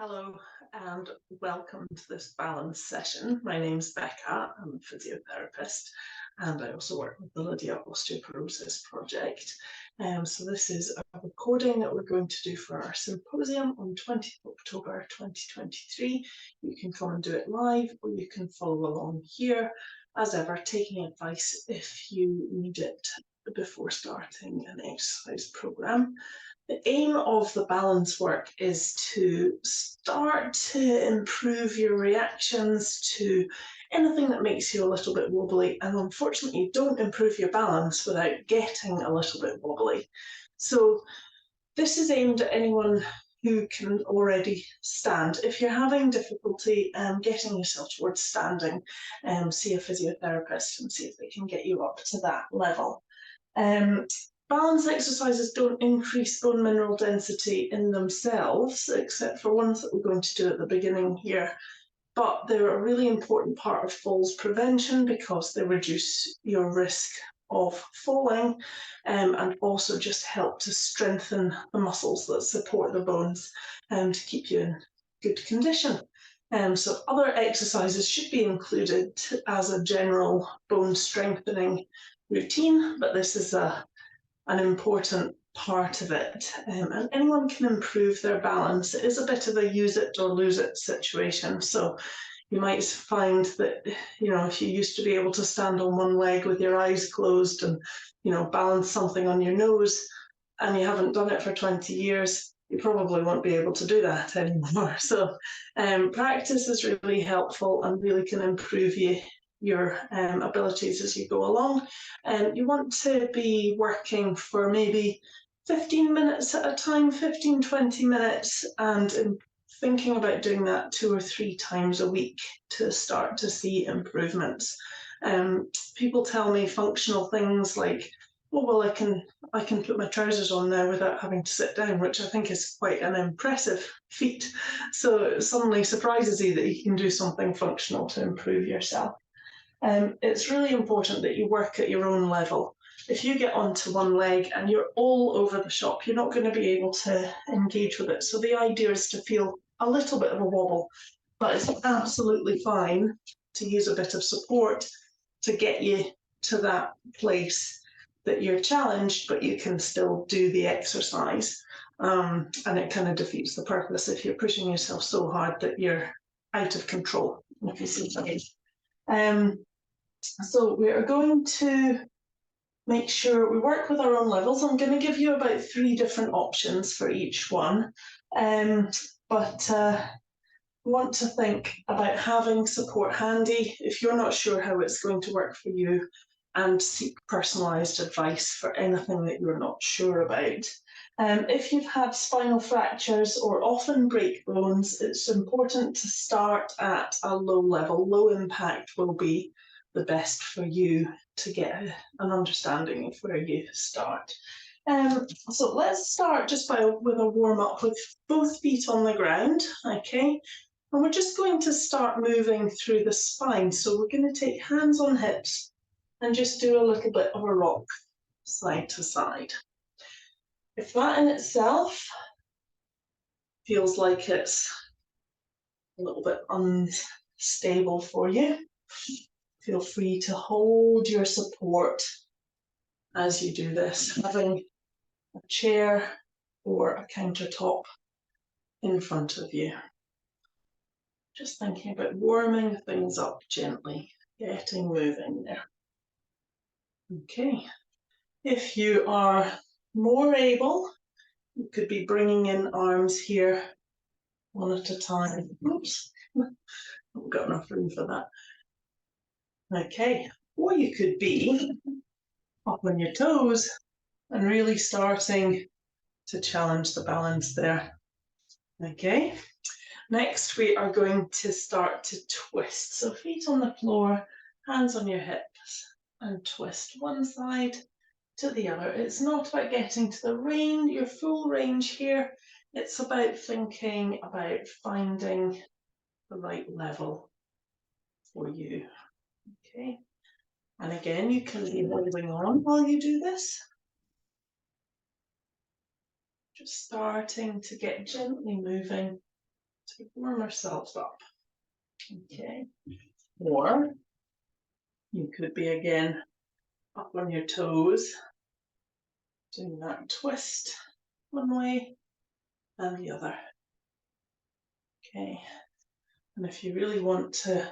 Hello and welcome to this balance session. My name's Becca, I'm a physiotherapist and I also work with the Lydia Osteoporosis project. So this is a recording that we're going to do for our symposium on 20th October 2023. You can come and do it live or you can follow along here, as ever taking advice if you need it before starting an exercise programme. The aim of the balance work is to start to improve your reactions to anything that makes you a little bit wobbly, and unfortunately you don't improve your balance without getting a little bit wobbly. So this is aimed at anyone who can already stand. If you're having difficulty getting yourself towards standing, see a physiotherapist and see if they can get you up to that level. Balance exercises don't increase bone mineral density in themselves, except for ones that we're going to do at the beginning here. But they're a really important part of falls prevention because they reduce your risk of falling and also just help to strengthen the muscles that support the bones to keep you in good condition. So other exercises should be included as a general bone strengthening routine, but this is an important part of it, and anyone can improve their balance. It is a bit of a use it or lose it situation, so you might find that, you know, if you used to be able to stand on one leg with your eyes closed and, you know, balance something on your nose, and you haven't done it for 20 years, you probably won't be able to do that anymore. So practice is really helpful and really can improve your abilities as you go along. You want to be working for maybe 15 minutes at a time, 15-20 minutes, and thinking about doing that 2 or 3 times a week to start to see improvements. People tell me functional things like, oh, well, I can put my trousers on now without having to sit down, which I think is quite an impressive feat. So it suddenly surprises you that you can do something functional to improve yourself. It's really important that you work at your own level. If you get onto one leg and you're all over the shop, you're not going to be able to engage with it. So the idea is to feel a little bit of a wobble, but it's absolutely fine to use a bit of support to get you to that place that you're challenged, but you can still do the exercise. And it kind of defeats the purpose if you're pushing yourself so hard that you're out of control, if you see that. So we are going to make sure we work with our own levels. I'm going to give you about 3 different options for each one. But want to think about having support handy if you're not sure how it's going to work for you, and seek personalised advice for anything that you're not sure about. If you've had spinal fractures or often break bones, it's important to start at a low level. Low impact will be the best for you to get an understanding of where you start. So let's start just with a warm up with both feet on the ground, okay? And we're just going to start moving through the spine. So we're going to take hands on hips and just do a little bit of a rock side to side. If that in itself feels like it's a little bit unstable for you, feel free to hold your support as you do this, having a chair or a countertop in front of you. Just thinking about warming things up gently, getting moving there. Okay, if you are more able, you could be bringing in arms here one at a time. Oops, haven't got enough room for that. Okay, or you could be up on your toes and really starting to challenge the balance there. Okay, next we are going to start to twist. So feet on the floor, hands on your hips, and twist one side to the other. It's not about getting to the range, your full range here. It's about thinking about finding the right level for you. Okay, and again, you can be holding on while you do this. Just starting to get gently moving to warm ourselves up. Okay, or you could be again up on your toes, doing that twist one way and the other. Okay, and if you really want to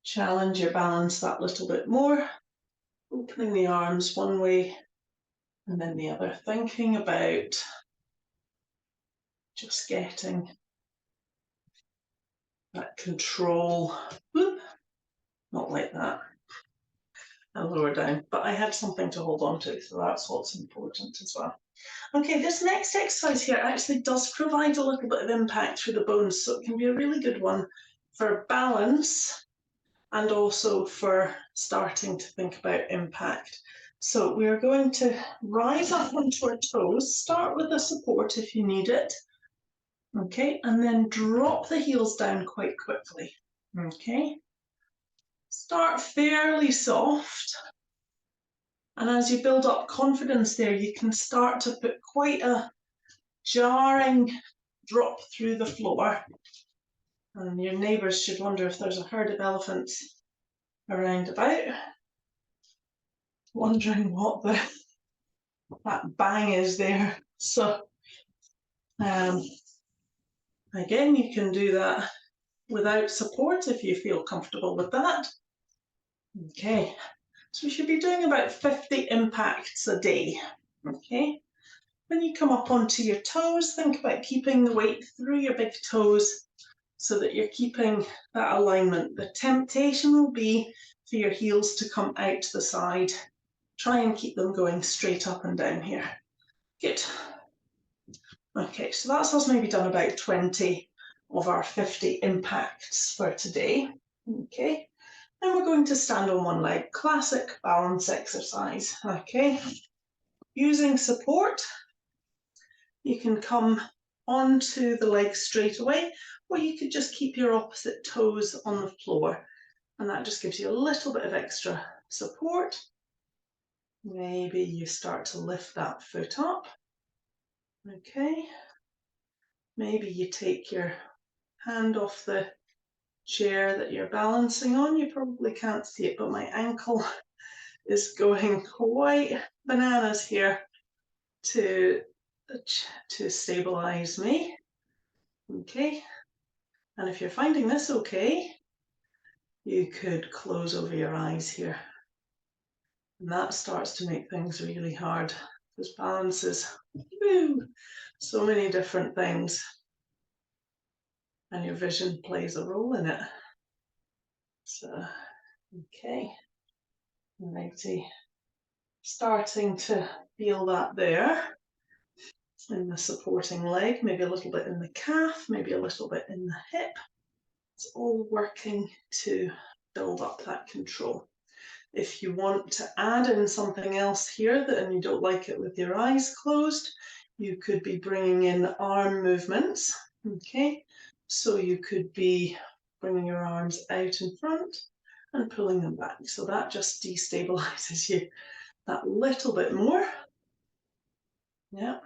challenge your balance that little bit more, opening the arms one way and then the other, thinking about just getting that control, whoop, not like that, and lower down. But I had something to hold on to, so that's what's important as well. Okay, this next exercise here actually does provide a little bit of impact through the bones, so it can be a really good one for balance and also for starting to think about impact. So we're going to rise up onto our toes, start with the support if you need it, okay, and then drop the heels down quite quickly, okay. Start fairly soft, and as you build up confidence there, you can start to put quite a jarring drop through the floor, and your neighbours should wonder if there's a herd of elephants around about, wondering what that bang is there. So again, you can do that without support if you feel comfortable with that. Okay, so we should be doing about 50 impacts a day. Okay, when you come up onto your toes, think about keeping the weight through your big toes so that you're keeping that alignment. The temptation will be for your heels to come out to the side. Try and keep them going straight up and down here. Good. Okay, so that's us maybe done about 20 of our 50 impacts for today. Okay, and we're going to stand on one leg, classic balance exercise. Okay, using support, you can come onto the leg straight away, or you could just keep your opposite toes on the floor, and that just gives you a little bit of extra support. Maybe you start to lift that foot up. Okay, maybe you take your hand off the chair that you're balancing on. You probably can't see it, but my ankle is going quite bananas here to stabilize me. Okay, and if you're finding this okay, you could close over your eyes here, and that starts to make things really hard because balance is so many different things, and your vision plays a role in it. So okay, righty, starting to feel that there in the supporting leg, maybe a little bit in the calf, maybe a little bit in the hip. It's all working to build up that control. If you want to add in something else here and you don't like it with your eyes closed, you could be bringing in arm movements. Okay, so you could be bringing your arms out in front and pulling them back. So that just destabilizes you that little bit more. Yeah.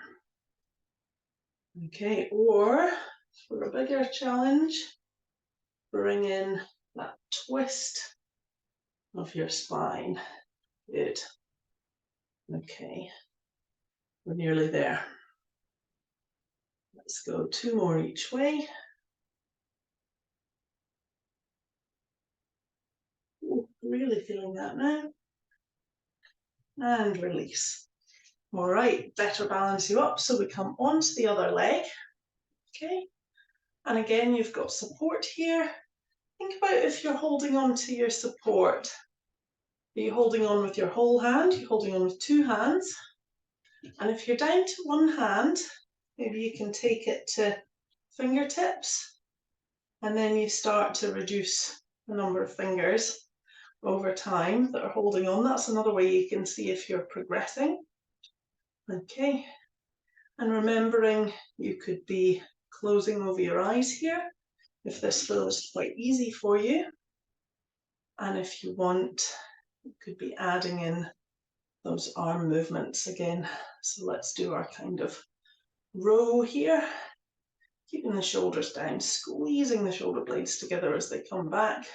Okay, or for a bigger challenge, bring in that twist of your spine. Good. Okay, we're nearly there. Let's go 2 more each way. Ooh, really feeling that now. And release. All right, better balance you up. So we come onto the other leg. Okay, and again, you've got support here. Think about if you're holding on to your support. Are you holding on with your whole hand? Are you holding on with 2 hands? And if you're down to 1 hand, maybe you can take it to fingertips, and then you start to reduce the number of fingers over time that are holding on. That's another way you can see if you're progressing. Okay, and remembering you could be closing over your eyes here if this feels quite easy for you. And if you want, you could be adding in those arm movements again. So let's do our kind of row here. Keeping the shoulders down, squeezing the shoulder blades together as they come back.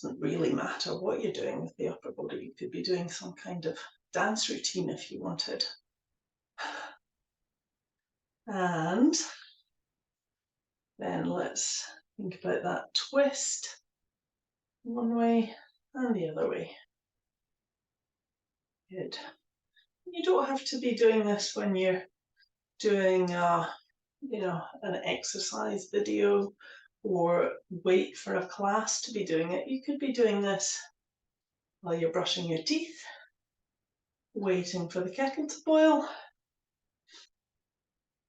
Doesn't really matter what you're doing with the upper body. You could be doing some kind of dance routine if you wanted. And then let's think about that twist one way and the other way. Good. You don't have to be doing this when you're doing an exercise video or wait for a class to be doing it. You could be doing this while you're brushing your teeth, waiting for the kettle to boil.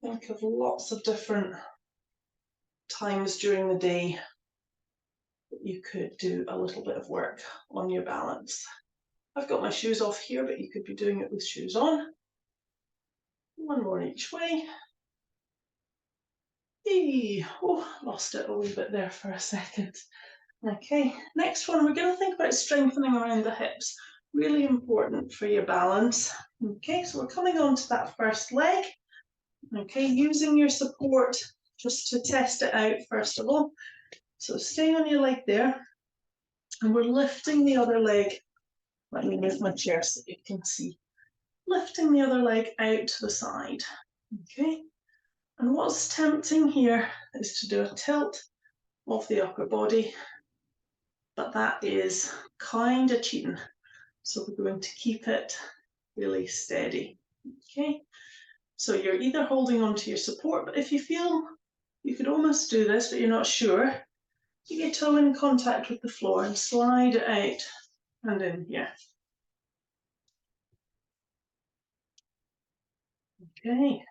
Think of lots of different times during the day that you could do a little bit of work on your balance. I've got my shoes off here, but you could be doing it with shoes on. One more each way. Oh, lost it a wee bit there for a second. Okay, next one, we're going to think about strengthening around the hips. Really important for your balance. Okay, so we're coming on to that first leg. Okay, using your support just to test it out first of all. So stay on your leg there, and we're lifting the other leg. Let me move my chair so you can see. Lifting the other leg out to the side. Okay, and what's tempting here is to do a tilt of the upper body, but that is kind of cheating. So we're going to keep it really steady. Okay, so you're either holding on to your support, but if you feel you could almost do this, but you're not sure, keep your toe in contact with the floor and slide it out and in here. Okay.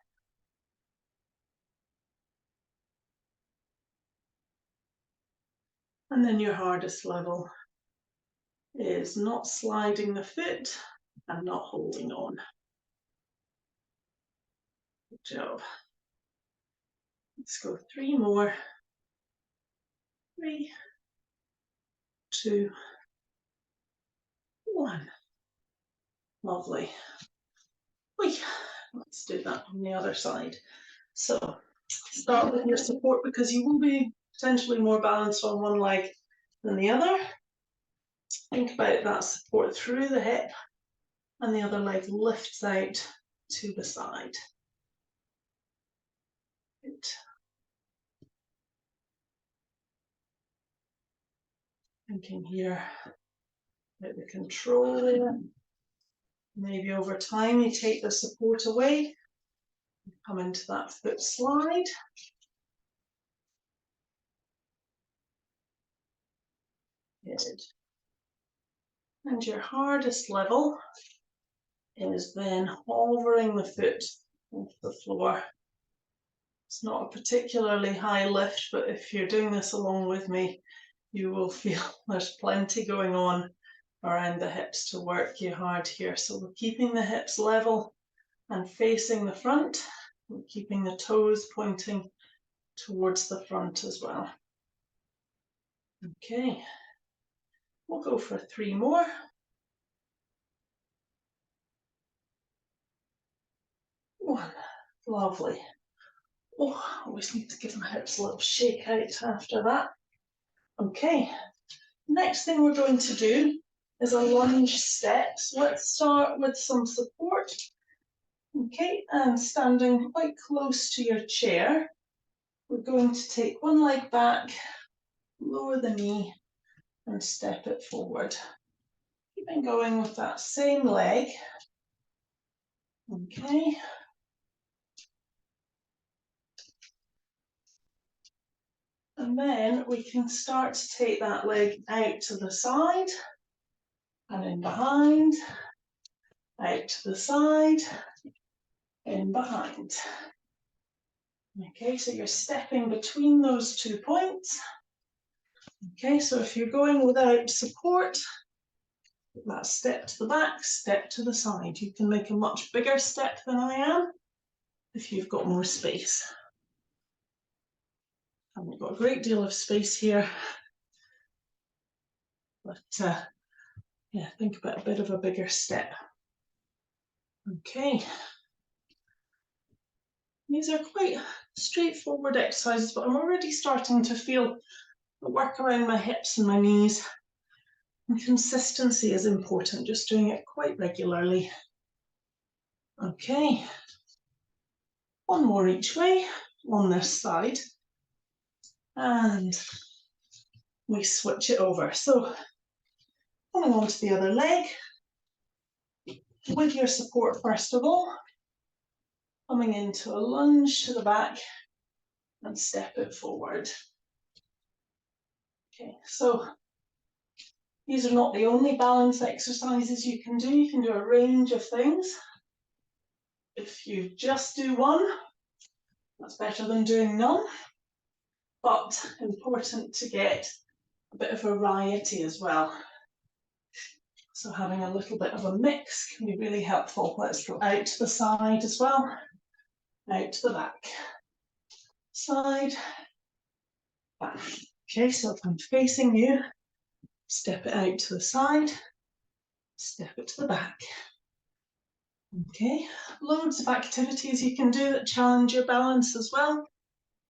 And then your hardest level is not sliding the foot and not holding on. Good job. Let's go 3 more. 3, 2, 1. Lovely. Let's do that on the other side. So start with your support because you will be potentially more balanced on one leg than the other. Think about that support through the hip and the other leg lifts out to the side. Good. Thinking here about the control. Maybe over time you take the support away, come into that foot slide. Good. And your hardest level is then hovering the foot off the floor. It's not a particularly high lift, but if you're doing this along with me, you will feel there's plenty going on around the hips to work you hard here. So we're keeping the hips level and facing the front. We're keeping the toes pointing towards the front as well. Okay, we'll go for 3 more. 1, lovely. Oh, I always need to give my hips a little shake out after that. Okay, next thing we're going to do is a lunge step. So let's start with some support. Okay, and standing quite close to your chair, we're going to take one leg back, lower the knee, and step it forward. Keeping going with that same leg. Okay. And then we can start to take that leg out to the side and in behind, out to the side, in behind. Okay, so you're stepping between those 2 points. Okay, so if you're going without support, that step to the back, step to the side. You can make a much bigger step than I am if you've got more space. And we've got a great deal of space here. But yeah, think about a bit of a bigger step. Okay. These are quite straightforward exercises, but I'm already starting to feel the work around my hips and my knees. And consistency is important, just doing it quite regularly. Okay, one more each way on this side. And we switch it over. So coming on to the other leg, with your support first of all, coming into a lunge to the back and step it forward. Okay, so these are not the only balance exercises you can do. You can do a range of things. If you just do one, that's better than doing none, but important to get a bit of variety as well. So having a little bit of a mix can be really helpful. Let's go out to the side as well, out to the back, side, back. Okay, so if I'm facing you, step it out to the side, step it to the back. Okay, loads of activities you can do that challenge your balance as well.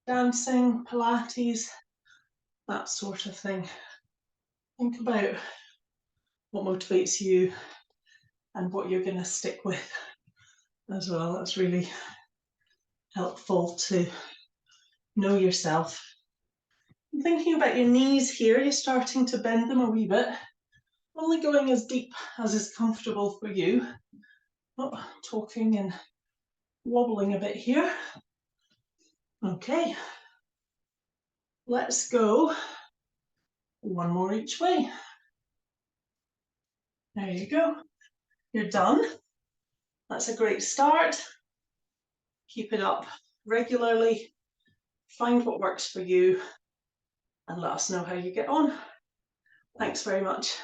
Dancing, Pilates, that sort of thing. Think about what motivates you and what you're going to stick with as well. That's really helpful to know yourself. And thinking about your knees here, you're starting to bend them a wee bit, only going as deep as is comfortable for you. Not talking and wobbling a bit here. Okay, let's go one more each way. There you go. You're done. That's a great start. Keep it up regularly. Find what works for you and let us know how you get on. Thanks very much.